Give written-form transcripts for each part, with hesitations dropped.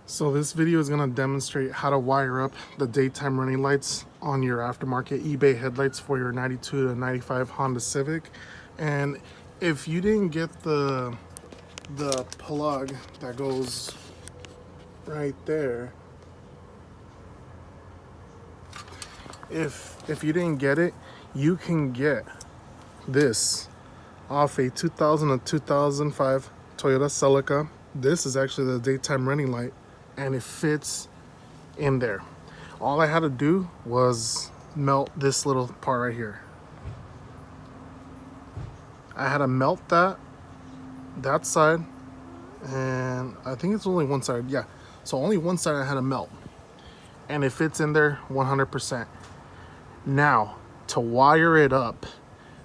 So this video is going to demonstrate how to wire up the daytime running lights on your aftermarket eBay headlights for your 92 to 95 Honda Civic. And if you didn't get the plug that goes right there, if you didn't get it, you can get this off a 2000 to 2005 Toyota Celica. This is actually the daytime running light, and it fits in there. All I had to do was melt this little part right here. I had to melt that side, and I think it's only one side. Yeah, so only one side I had to melt, and it fits in there 100%. Now to wire it up,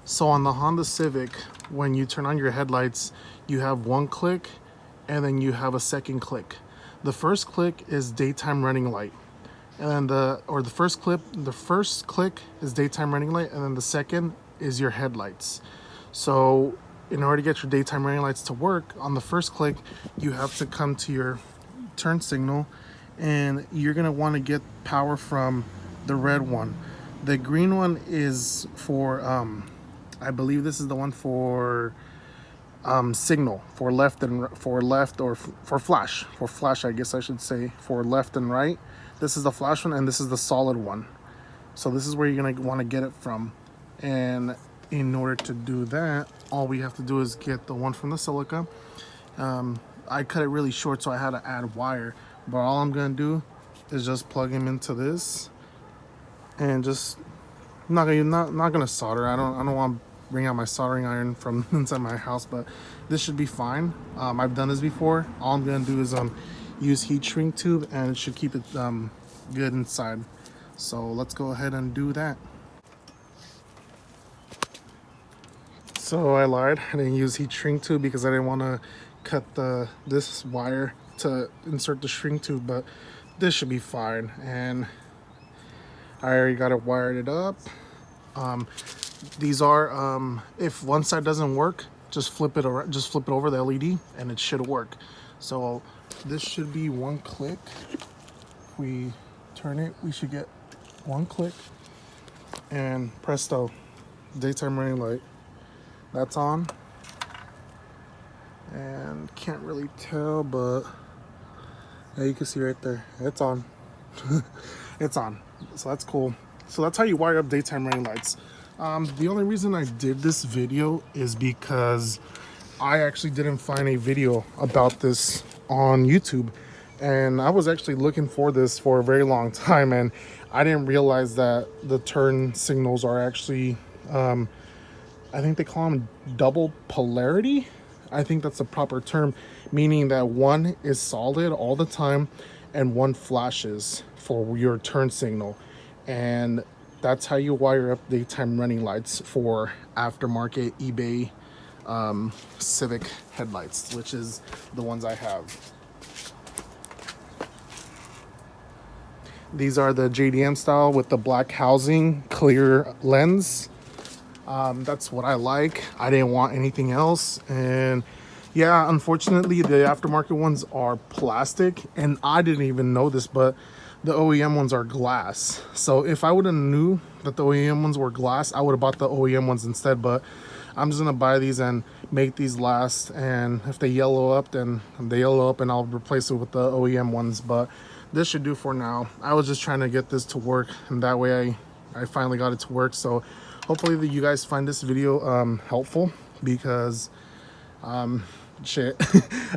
so on the Honda Civic, when you turn on your headlights, you have one click and then you have a second click. The first click is daytime running light, and then the first click is daytime running light, and then the second is your headlights. So in order to get your daytime running lights to work, on the first click you have to come to your turn signal, and you're gonna want to get power from the red one. The green one is for I believe this is the one for signal, for left or for flash, I guess I should say, for left and right. This is the flash one, and this is the solid one. So this is where you're gonna want to get it from. And in order to do that, all we have to do is get the one from the Celica. I cut it really short, so I had to add wire, but all I'm gonna do is just plug him into this, and just not gonna solder. I don't want to bring out my soldering iron from inside my house, but this should be fine. I've done this before. All I'm gonna do is use heat shrink tube, and it should keep it good inside. So let's go ahead and do that. So I lied, I didn't use heat shrink tube because I didn't want to cut this wire to insert the shrink tube, but this should be fine. And I already got it wired it up. These are if one side doesn't work, just flip it over the LED and it should work. So this should be one click. If we turn it, we should get one click, and presto, daytime running light, that's on. And can't really tell, but yeah, you can see right there, it's on. It's on, so that's cool. So that's how you wire up daytime running lights. The only reason I did this video is because I actually didn't find a video about this on YouTube, and I was actually looking for this for a very long time, and I didn't realize that the turn signals are actually I think they call them double polarity. I think that's the proper term, meaning that one is solid all the time and one flashes for your turn signal. And that's how you wire up daytime running lights for aftermarket eBay Civic headlights, which is the ones I have. These are the JDM style with the black housing, clear lens. That's what I like. I didn't want anything else. And yeah, unfortunately the aftermarket ones are plastic, and I didn't even know this, but the OEM ones are glass. So if I would have knew that the OEM ones were glass, I would have bought the OEM ones instead. But I'm just gonna buy these and make these last, and if they yellow up, then they yellow up, and I'll replace it with the OEM ones. But this should do for now. I was just trying to get this to work, and that way I finally got it to work. So hopefully that you guys find this video helpful, because shit,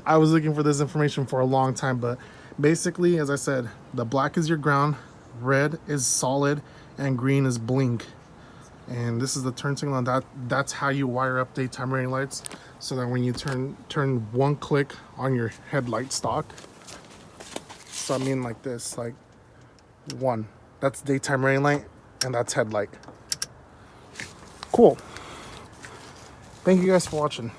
I was looking for this information for a long time. But basically, as I said, the black is your ground, red is solid, and green is blink. And this is the turn signal, and that's how you wire up daytime running lights, so that when you turn one click on your headlight stock, so I mean like this, like one, that's daytime running light, and that's headlight. Cool. Thank you guys for watching.